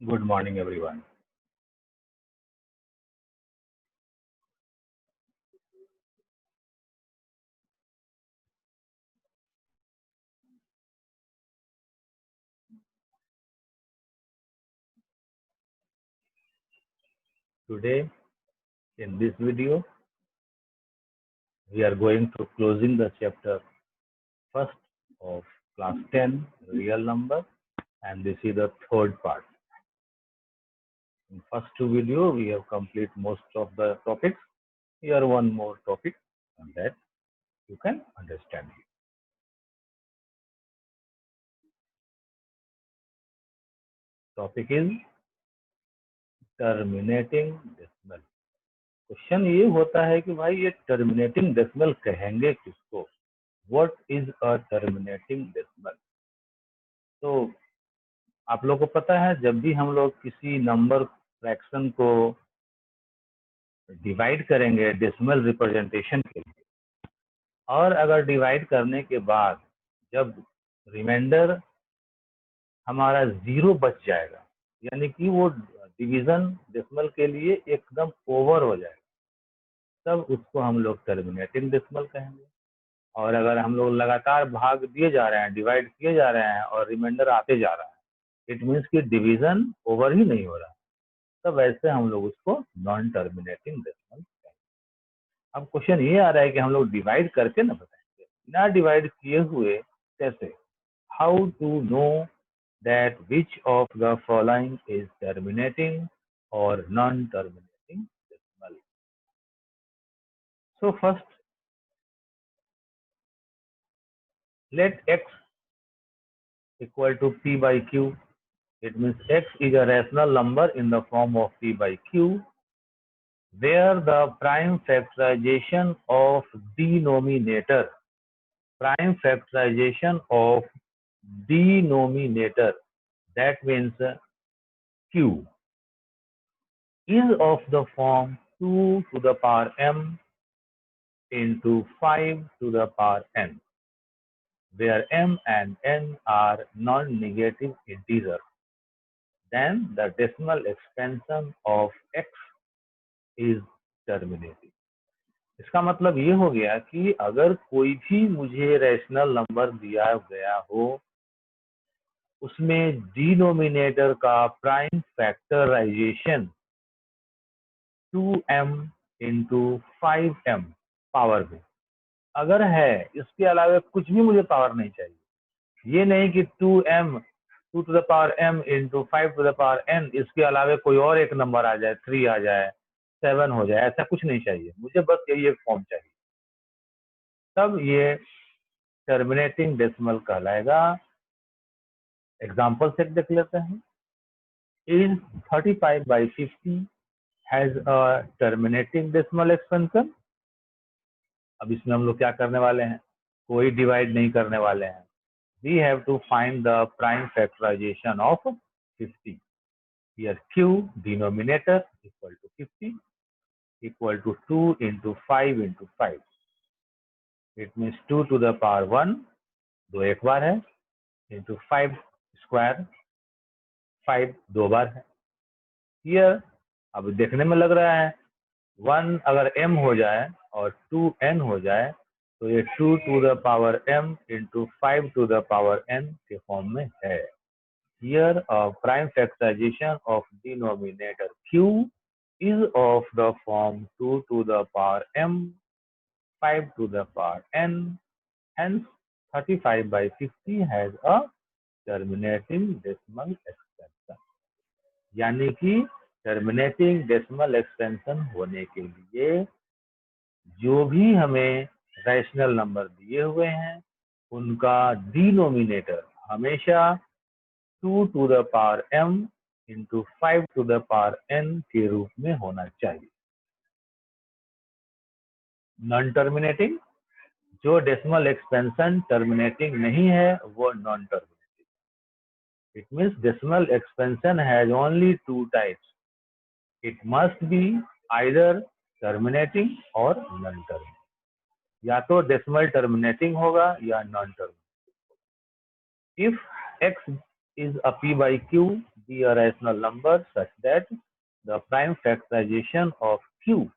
Good morning, everyone. Today, in this video, we are going to closing the chapter first of class 10, real number, and this is the third part. In first two video, we have complete most of the topics. Here one more topic, and that you can understand. Topic is terminating decimal. Question ये होता है कि भाई ये terminating decimal कहेंगे किसको? What is a terminating decimal? तो आप लोग को पता है, जब भी हम लोग किसी नंबर फ्रैक्शन को डिवाइड करेंगे डेसिमल रिप्रेजेंटेशन के लिए, और अगर डिवाइड करने के बाद जब रिमाइंडर हमारा 0 बच जाएगा, यानी कि वो डिवीजन डेसिमल के लिए एकदम ओवर हो जाएगा, तब उसको हम लोग टर्मिनेटिंग डेसिमल कहेंगे। और अगर हम लोग लगातार भाग दिए जा रहे हैं, डिवाइड किए जा रहे हैं और रिमाइंडर आते जा रहा है, इट मीन्स कि डिवीजन ओवर ही नहीं हो रहा, तब वैसे हम लोग उसको नॉन टर्मिनेटिंग डेसिमल कहेंगे। अब क्वेश्चन ये आ रहा है कि हम लोग डिवाइड करके ना बताएंगे, बिना डिवाइड किए हुए कैसे? How to know that which of the following is terminating और non terminating decimal? So first, let x equal to p by q. It means x is a rational number in the form of p by q, where the prime factorization of denominator that means q is of the form 2 to the power m into 5 to the power n, where m and n are non-negative integers. Then the decimal expansion of x is terminating. इसका मतलब ये हो गया कि अगर कोई भी मुझे रैशनल नंबर दिया गया हो, उसमें डिनोमिनेटर का prime factorisation 2m into 5m power में अगर है, इसके अलावा कुछ भी मुझे पावर नहीं चाहिए। ये नहीं कि 2m 2 to the power m into 5 to the power n, इसके अलावा कोई और एक नंबर आ जाए, 3 आ जाए, 7 हो जाए, ऐसा कुछ नहीं चाहिए, मुझे बस यही एक फॉर्म चाहिए, तब ये टर्मिनेटिंग डेसिमल कहलाएगा। एग्जाम्पल सेट देख लेते हैं। Is 35/50 has a terminating decimal expansion. अब इसमें हम लोग क्या करने वाले हैं? कोई डिवाइड नहीं करने वाले हैं। We have to find the prime factorisation of 50। Here q denominator equal to 50 equal to 2 into 5 into 5, it means 2 to the power 1, 2 एक बार है, इंटू 5 स्क्वायर, 5 2 बार है। हियर अब देखने में लग रहा है 1 अगर m हो जाए और 2n हो जाए, तो ये 2 to the power m into 5 to the power n के फॉर्म में है। Here a prime factorization of denominator q is of the form 2 to the power m 5 to the power n, hence 35/50 has a terminating decimal expansion। यानी कि terminating decimal expansion होने के लिए जो भी हमें रैशनल नंबर दिए हुए हैं, उनका डिनोमिनेटर हमेशा 2 to the power m into 5 to the power n के रूप में होना चाहिए। नॉन टर्मिनेटिंग, जो डेसिमल एक्सपेंशन टर्मिनेटिंग नहीं है, वो non terminating. It means decimal expansion has only 2 types. It must be either terminating और नॉन टर्मिनेटिंग। या तो डेसिमल टर्मिनेटिंग होगा या non terminating. If x is a p by q, be a rational number such that the prime factorization of q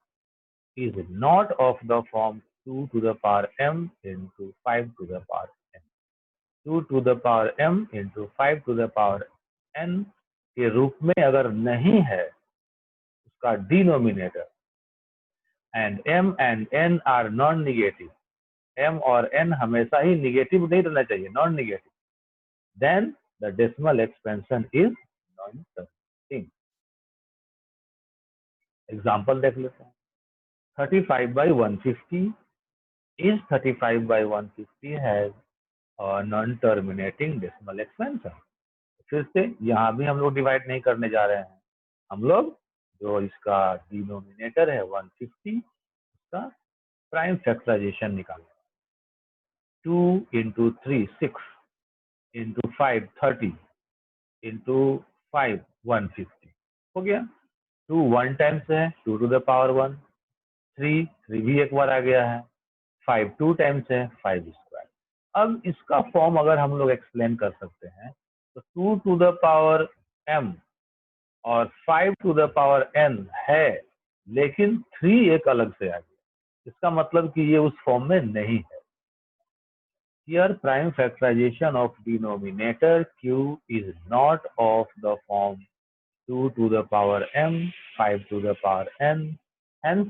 is not of the form 2 to the power m into 5 to the power n. 2 to the power m into 5 to the power n के रूप में अगर नहीं है उसका denominator, and m and n are non negative, m और n हमेशा ही निगेटिव नहीं रहना चाहिए, non negative, then the decimal expansion is non terminating. Example देख लेते हैं। 35/150 is 35/150 has a non-terminating decimal expansion। फिर से यहाँ भी हम लोग डिवाइड नहीं करने जा रहे हैं, हम लोग जो इसका डिनोमिनेटर है 150 उसका प्राइम फैक्टराइजेशन निकालेंगे। 2 into 3 6 into 5 30 into 5 150 हो गया। 2 1 टाइम्स है 2 to the power 1, 3 भी एक बार आ गया है, 5 2 टाइम्स है 5 स्क्वायर। अब इसका फॉर्म अगर हम लोग एक्सप्लेन कर सकते हैं तो 2 to the power m और 5 to the power n है, लेकिन 3 एक अलग से आ गया, इसका मतलब कि ये उस फॉर्म में नहीं है। Here prime factorization of denominator q is not of the form 2 to the power m 5 to the power n, hence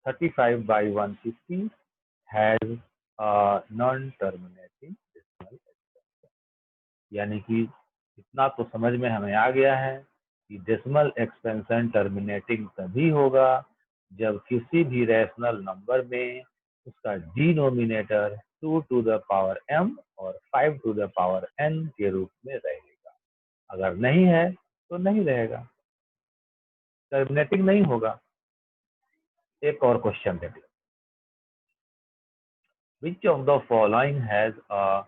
35/150 has a non-terminating decimal expansion। यानी कि इतना तो समझ में हमें आ गया है कि डेसिमल एक्सपेंशन टर्मिनेटिंग तभी होगा जब किसी भी रैशनल नंबर में उसका denominator 2 to the power m और 5 to the power n के रूप में रहेगा। अगर नहीं है तो नहीं रहेगा, टर्मिनेटिंग नहीं होगा। एक और क्वेश्चन देखिए। Which of the following has a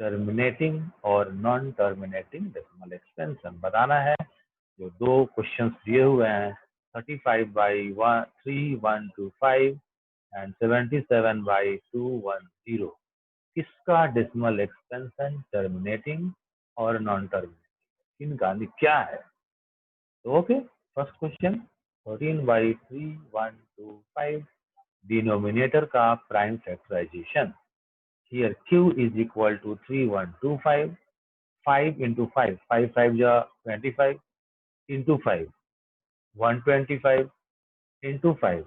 terminating और नॉन टर्मिनेटिंग डेसिमल एक्सपेंशन? बताना है। जो दो क्वेश्चंस दिए हुए हैं 35/3125 एंड 77/210, किसका डेसिमल एक्सपेंशन टर्मिनेटिंग और नॉन टर्मिनेटिंग, इनका क्या है? तो ओके, फर्स्ट क्वेश्चन 13/3125 डिनोमिनेटर का prime factorisation. Here q is equal to 3125, 5 into 5, 5 5 जा 25 into 5 125 into 5।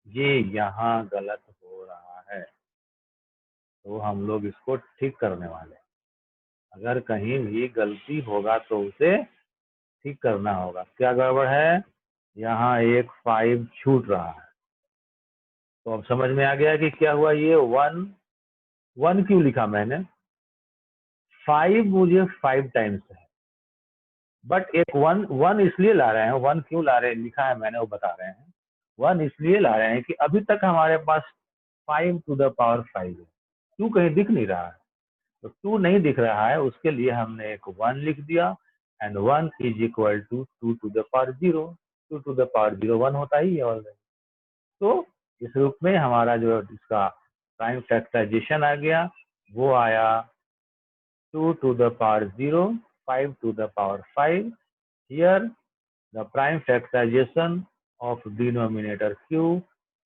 ये यहाँ गलत हो रहा है तो हम लोग इसको ठीक करने वाले हैं। अगर कहीं भी गलती होगा तो उसे ठीक करना होगा। क्या गड़बड़ है? यहाँ एक 5 छूट रहा है, तो अब समझ में आ गया कि क्या हुआ। ये 1 क्यों लिखा मैंने? 5 मुझे 5 टाइम्स है, बट एक 1 इसलिए ला रहे हैं, 1 क्यों ला रहे हैं लिखा है मैंने, वो बता रहे हैं। 1 इसलिए ला रहे हैं कि अभी तक हमारे पास 5 to the power 5 है, 2 कहीं दिख नहीं रहा है, तो 2 नहीं दिख रहा है, उसके लिए हमने एक 1 लिख दिया, and 1 is equal to 2 to the power 0। 2 to the power 0 1 होता ही है ऑलरेडी। तो इस रूप में हमारा जो इसका प्राइम फैक्टराइजेशन आ गया वो आया 2 to the power 0, 5 to the power 5। Here the prime factorization of denominator q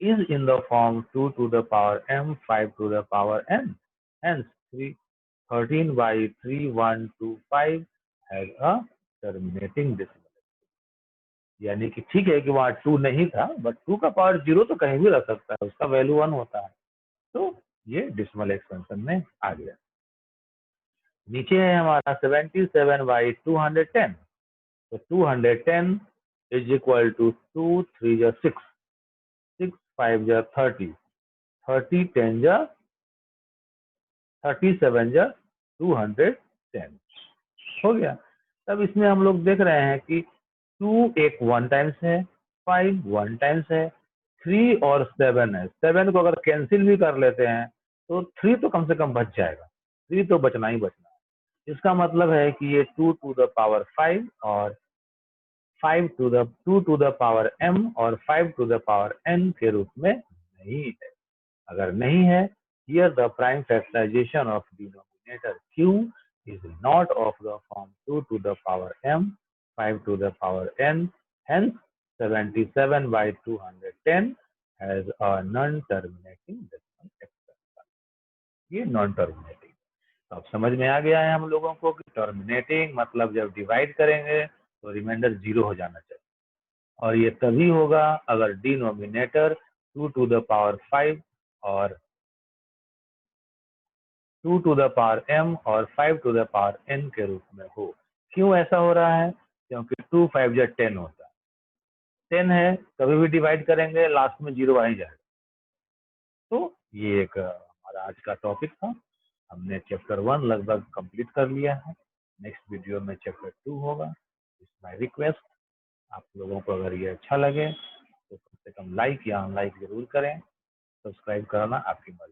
is in the form 2 to the power m 5 to the power n, hence 13/3125 has a terminating decimal। यानी कि ठीक है कि वहाँ 2 नहीं था, बट 2 का power 0 तो कहीं भी रह सकता है, उसका वैल्यू 1 होता है, तो ये डेसिमल एक्सपेंशन में आ गया। नीचे है हमारा 77/210, तो 210 is equal to 2 3 जा 6, 6 5 जा 30, 30 10 जा 37 जा 210 हो गया। तब इसमें हम लोग देख रहे हैं कि 2 एक 1 टाइम्स है, 5 1 टाइम्स है, 3 और 7 है। 7 को अगर कैंसिल भी कर लेते हैं तो 3 तो कम से कम बच जाएगा, 3 तो बचना ही बचना है। इसका मतलब है कि ये 2 to the power 5 और 2 to the power m और 5 to the power n के रूप में नहीं है। अगर नहीं है, here the prime factorization of denominator denominator q is not of the form 2 to the power m, 5 to the power n. Hence, 77 by 210 has a non-terminating decimal expression. ये non terminating. तो अब समझ में आ गया है हम लोगों को कि टर्मिनेटिंग मतलब जब डिवाइड करेंगे तो रिमाइंडर 0 हो जाना चाहिए, और ये तभी होगा अगर डिनोमिनेटर 2 to the power 5 और 2 to the power m और 5 to the power n के रूप में हो। क्यों ऐसा हो रहा है? क्योंकि 2 5 या 10 होता है, 10 है, कभी भी डिवाइड करेंगे लास्ट में 0 आ ही जाएगा। तो ये एक हमारा आज का टॉपिक था। हमने चैप्टर 1 लगभग कंप्लीट कर लिया है। नेक्स्ट वीडियो में चैप्टर 2 होगा। इट्स माय रिक्वेस्ट, आप लोगों को अगर ये अच्छा लगे तो कम से कम लाइक या अनलाइक जरूर करें। सब्सक्राइब करना आपकी मर्जी।